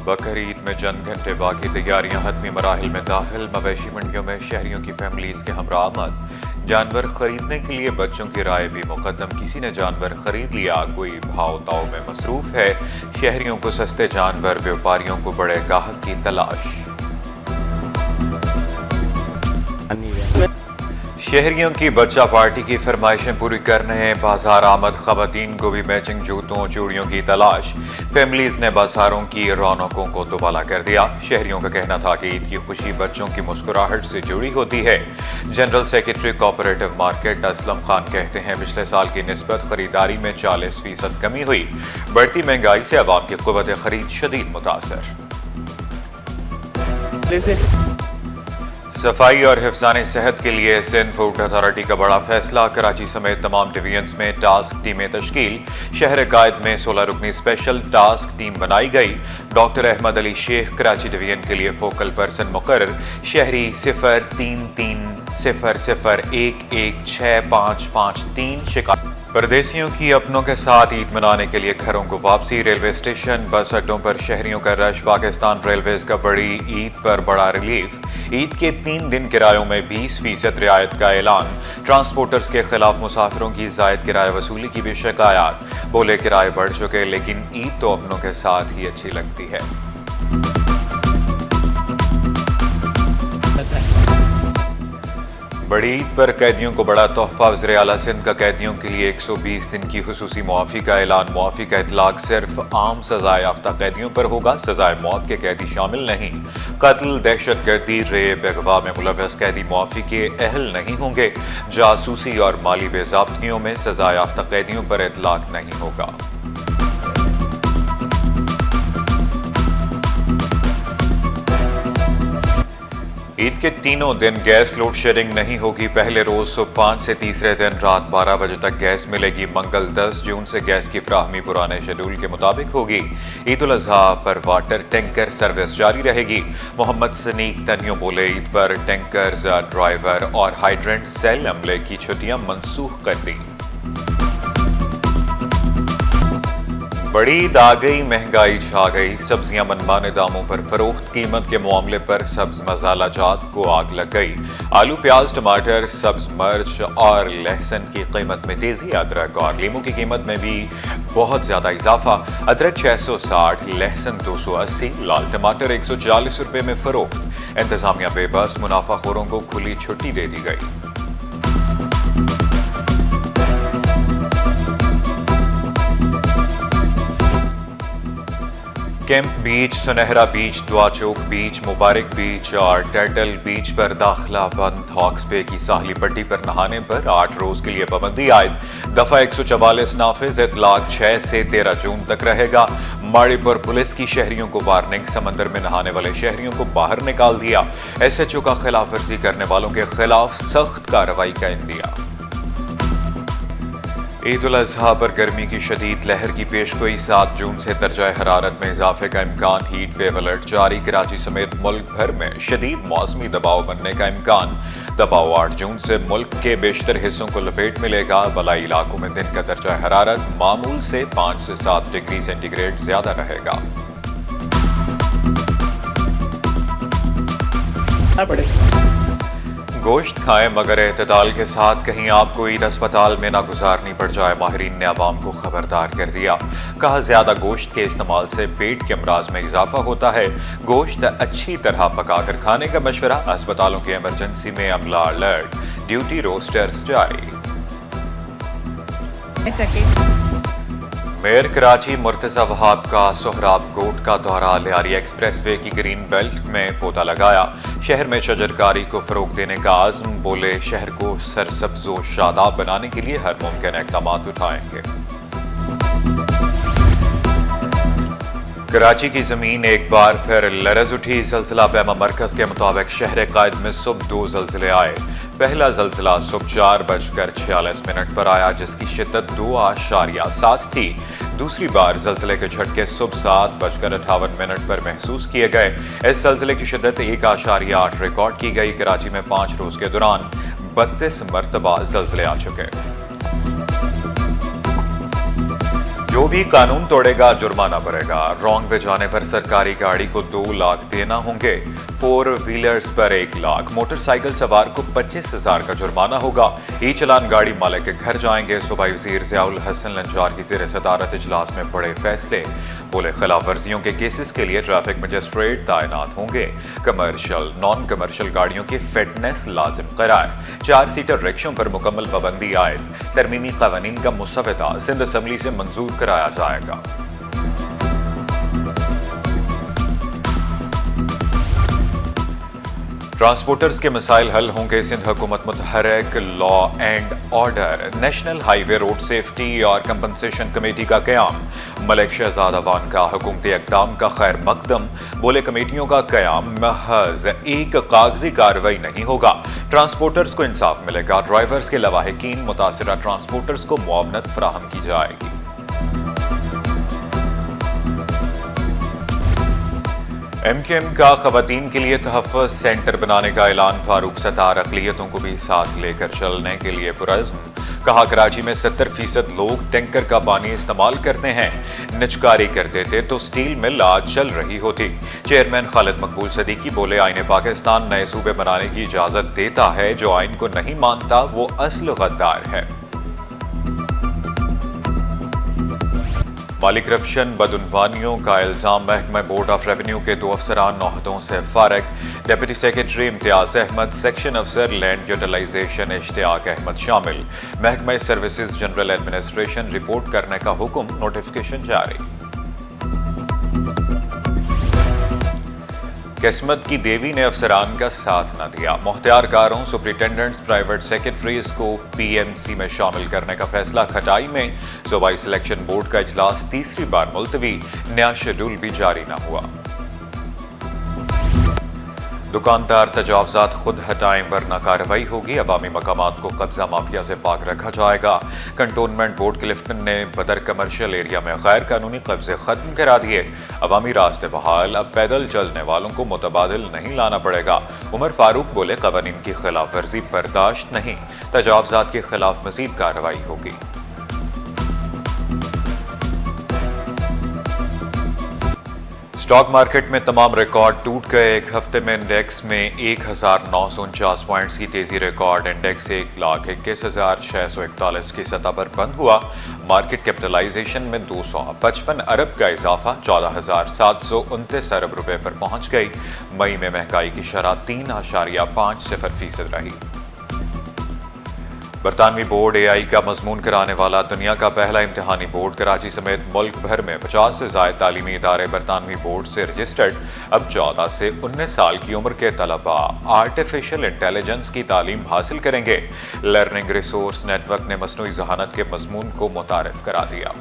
बकरीद में चंद घंटे बाकी तैयारियां हतमी मराहिल में दाखिल। मवेशी मंडियों में शहरियों की फैमिलीज के हमरा आमद। जानवर खरीदने के लिए बच्चों की राय भी मुकद्दम। किसी ने जानवर खरीद लिया, कोई भाव ताव में मसरूफ है। शहरियों को सस्ते जानवर, व्यापारियों को बड़े गाहक की तलाश। शहरियों की बच्चा पार्टी की फरमाइशें पूरी करने बाजार आमद। खवातीन को भी मैचिंग जूतों चूड़ियों की तलाश। फैमिलीज ने बाजारों की रौनकों को दुबाला कर दिया। शहरियों का कहना था कि ईद की खुशी बच्चों की मुस्कुराहट से जुड़ी होती है। General secretary cooperative market Aslam Khan कहते हैं, पिछले साल की निस्बत खरीदारी में 40% कमी हुई। बढ़ती महंगाई से अवाम की कुव्वत खरीद शदीद मुतासर। सफाई और हिफ्ज़ाने सेहत के लिए सिंध फूड अथॉरिटी का बड़ा फैसला। कराची समेत तमाम डिवीजन्स में टास्क टीमें तश्कील। शहर कायद में 16 रुकनी स्पेशल टास्क टीम बनाई गई। डॉक्टर अहमद अली शेख कराची डिवीजन के लिए फोकल पर्सन मुकर्रर। शहरी 033001165553 शिकायत। परदेसियों की अपनों के साथ ईद मनाने के लिए घरों को वापसी। रेलवे स्टेशन, बस अड्डों पर शहरियों का रश। पाकिस्तान रेलवेज का बड़ी ईद पर बड़ा रिलीफ। ईद के 3 दिन किरायों में 20% रियायत का ऐलान। ट्रांसपोर्टर्स के खिलाफ मुसाफिरों की जायद किराया वसूली की भी शिकायत। बोले किराए बढ़ चुके, लेकिन ईद तो अपनों के साथ ही अच्छी लगती है। बड़ी ईद पर कैदियों को बड़ा तोहफा। वज़ीर आला सिंध का कैदियों के लिए 120 दिन की खुसूसी मुआफ़ी का ऐलान। मुआफ़ी का इतलाक सिर्फ आम सज़ा याफ्ता कैदियों पर होगा। सज़ाए मौत के कैदी शामिल नहीं। कत्ल, दहशतगर्दी, रेप, अगवा में मुलव्वस कैदी मुआफ़ी के अहल नहीं होंगे। जासूसी और माली बेज़ाब्तियों में सज़ा याफ्ता कैदियों पर इतलाक नहीं होगा। ईद के तीनों दिन गैस लोड शेडिंग नहीं होगी। पहले रोज सुबह 5 से तीसरे दिन रात 12 बजे तक गैस मिलेगी। मंगल 10 जून से गैस की फ्राहमी पुराने शेड्यूल के मुताबिक होगी। ईद उल अजहा पर वाटर टैंकर सर्विस जारी रहेगी। मोहम्मद सनीक तनियो बोले, ईद पर टैंकर्स, ड्राइवर और हाइड्रेंट सेल अमले की छुट्टियां मनसूख कर दी। बड़ी ईद आ गई, महंगाई छा गई। सब्जियां मनमाने दामों पर फरोख्त। कीमत के मामले पर सब्ज मसाला जात को आग लग गई। आलू, प्याज, टमाटर, सब्ज मिर्च और लहसुन की कीमत में तेजी। अदरक और लीमू की कीमत में भी बहुत ज्यादा इजाफा। अदरक 660, लहसुन 280, लाल टमाटर 140 रुपए में फरोख्त। इंतजामिया बेबस, मुनाफाखोरों को खुली छुट्टी दे दी गई। कैंप बीच, सुनहरा बीच, दुआ चौक बीच, मुबारक बीच और टर्टल बीच पर दाखिला बंद। हॉक्स बे की साहली पट्टी पर नहाने पर 8 रोज के लिए पाबंदी आयद। दफा 144 नाफिज। इतलाक 6 से 13 जून तक रहेगा। माड़ीपुर पुलिस की शहरियों को वार्निंग। समंदर में नहाने वाले शहरियों को बाहर निकाल दिया। SHO का खिलाफ वर्जी करने वालों के खिलाफ सख्त कार्रवाई का इंदिया। ईद उल अजहा पर गर्मी की शदीद लहर की पेशगोई। 7 जून से दर्जा हरारत में इजाफे का इम्कान। हीट वेव अलर्ट जारी। कराची समेत मुल्क भर में शदीद मौसमी दबाव बनने का इम्कान। दबाव 8 जून से मुल्क के बेशतर हिस्सों को लपेट मिलेगा। बलाई इलाकों में दिन का दर्जा हरारत मामूल से 5 से 7 डिग्री सेंटीग्रेड ज्यादा रहेगा। गोश्त खाएं मगर एतदाल के साथ। कहीं आपको ईद अस्पताल में ना गुजारनी पड़ जाए। माहिरीन ने अवाम को खबरदार कर दिया। कहा, ज्यादा गोश्त के इस्तेमाल से पेट के अमराज में इजाफा होता है। गोश्त अच्छी तरह पकाकर खाने का मशवरा। अस्पतालों की इमरजेंसी में अमला अलर्ट। ड्यूटी रोस्टर्स जारी। मेयर कराची मुर्तजा वहाब का सोहराब कोट का दौरा। लियारी एक्सप्रेसवे की ग्रीन बेल्ट में पौधा लगाया। शहर में शजरकारी को फरोग देने का आज़म। बोले, शहर को सरसब्ज़ो शादाब बनाने के लिए हर मुमकिन इक़दाम उठाएंगे। कराची की जमीन एक बार फिर लरज उठी। ज़लज़ला पैमा मरकज़ के मुताबिक शहर कायद में सुबह 2 ज़लज़ले आए। पहला ज़लज़ला सुबह 4:46 पर आया, जिसकी शिद्दत 2.7 थी। दूसरी बार ज़लज़ले के झटके सुबह 7:58 पर महसूस किए गए। इस ज़लज़ले की शिद्दत 1.8 रिकॉर्ड की गई। कराची में 5 रोज के दौरान 32 मरतबा ज़लज़ले आ चुके। जो भी कानून तोड़ेगा जुर्माना भरेगा। रॉन्ग वे जाने पर सरकारी गाड़ी को 2 लाख देना होंगे। 4 व्हीलर्स पर 1 लाख। मोटरसाइकिल सवार को 25,000 का जुर्माना होगा। ई चलान गाड़ी मालिक के घर जाएंगे। सूबाई वजीर ज़ियाउल हसन लंजार की ज़ेर सदारत इजलास में बड़े फैसले। बोले खिलाफ वर्जियों के केसेस के लिए ट्रैफिक मजिस्ट्रेट तैनात होंगे। कमर्शियल नॉन कमर्शियल गाड़ियों की फिटनेस लाजिम करार। 4 सीटर रिक्शों पर मुकम्मल पाबंदी आयद। तरमीमी कानून का मुसवदा सिंध असम्बली से मंजूर कराया जाएगा। ट्रांसपोर्टर्स के मसाइल हल होंगे। सिंध हुकूमत मुतहर्रिक law and order. National highway road safety और कंपनसेशन कमेटी का क़याम। मलिक शहजाद अवान का हुकूमती इक़दाम का खैर मकदम। बोले कमेटियों का क़याम महज एक कागजी कार्रवाई नहीं होगा। ट्रांसपोर्टर्स को इंसाफ मिलेगा। ड्राइवर्स के लवाहिकीन मुतासिरा ट्रांसपोर्टर्स को मुआवनत फराहम की जाएगी। MKM का खवातीन के लिए तहफ़्फ़ुज़ सेंटर बनाने का ऐलान। फारूक सत्तार अक़लियतों को भी साथ लेकर चलने के लिए पुरज़्म। कहा कराची में 70% लोग टैंकर का पानी इस्तेमाल करते हैं। निचकारी करते थे तो स्टील मिल आज चल रही होती। चेयरमैन खालिद मकबूल सदीकी बोले आईन पाकिस्तान नए सूबे बनाने की इजाज़त देता है। जो आइन को नहीं मानता वो असल गद्दार है। माली करप्शन बदउनवानियों का इल्जाम। महकमा बोर्ड ऑफ रेवेन्यू के 2 अफसरान ओहदों से फारिग। Deputy secretary Imtiaz Ahmed, section अफसर लैंड यूटिलाइजेशन इश्तियाक अहमद शामिल। महकमा सर्विसेज जनरल एडमिनिस्ट्रेशन रिपोर्ट करने का हुक्म। नोटिफिकेशन जारी। किस्मत की देवी ने अफसरान का साथ न दिया। मुख्तियारकारों सुपरिटेंडेंट्स प्राइवेट सेक्रेटरीज को PMC में शामिल करने का फैसला। खटाई में सूबाई सिलेक्शन बोर्ड का इजलास तीसरी बार मुलतवी। नया शेड्यूल भी जारी न हुआ। दुकानदार तजावजात खुद हटाएं वरना कार्रवाई होगी। अवामी मकामात को कब्जा माफिया से पाक रखा जाएगा। कंटोनमेंट बोर्ड क्लिफ्टन ने बदर कमर्शियल एरिया में गैर कानूनी कब्जे खत्म करा दिए। अवामी रास्ते बहाल। अब पैदल चलने वालों को मुतबादिल नहीं लाना पड़ेगा। उमर फारूक बोले कवानीन की खिलाफ वर्जी बर्दाश्त नहीं। तजावजात के खिलाफ मजीद कार्रवाई होगी। स्टॉक मार्केट में तमाम रिकॉर्ड टूट गए। एक हफ्ते में इंडेक्स में 1949 पॉइंट्स की तेजी रिकॉर्ड। इंडेक्स 1,21,641 की सतह पर बंद हुआ। मार्केट कैपिटलाइजेशन में 255 अरब का इजाफा 14,729 अरब रुपए पर पहुंच गई। मई में महंगाई की शरह 3.50% रही। बरतानवी बोर्ड AI का मजमून कराने वाला दुनिया का पहला इम्तिहानी बोर्ड। कराची समेत मुल्क भर में 50 से ज़ायद तालीमी इदारे बरतानवी बोर्ड से रजिस्टर्ड। अब 14 से 19 साल की उम्र के तलबा आर्टिफिशियल इंटेलिजेंस की तालीम हासिल करेंगे। लर्निंग रिसोर्स नेटवर्क ने मसनूई ज़हानत के मजमून को मुतारिफ करा दिया।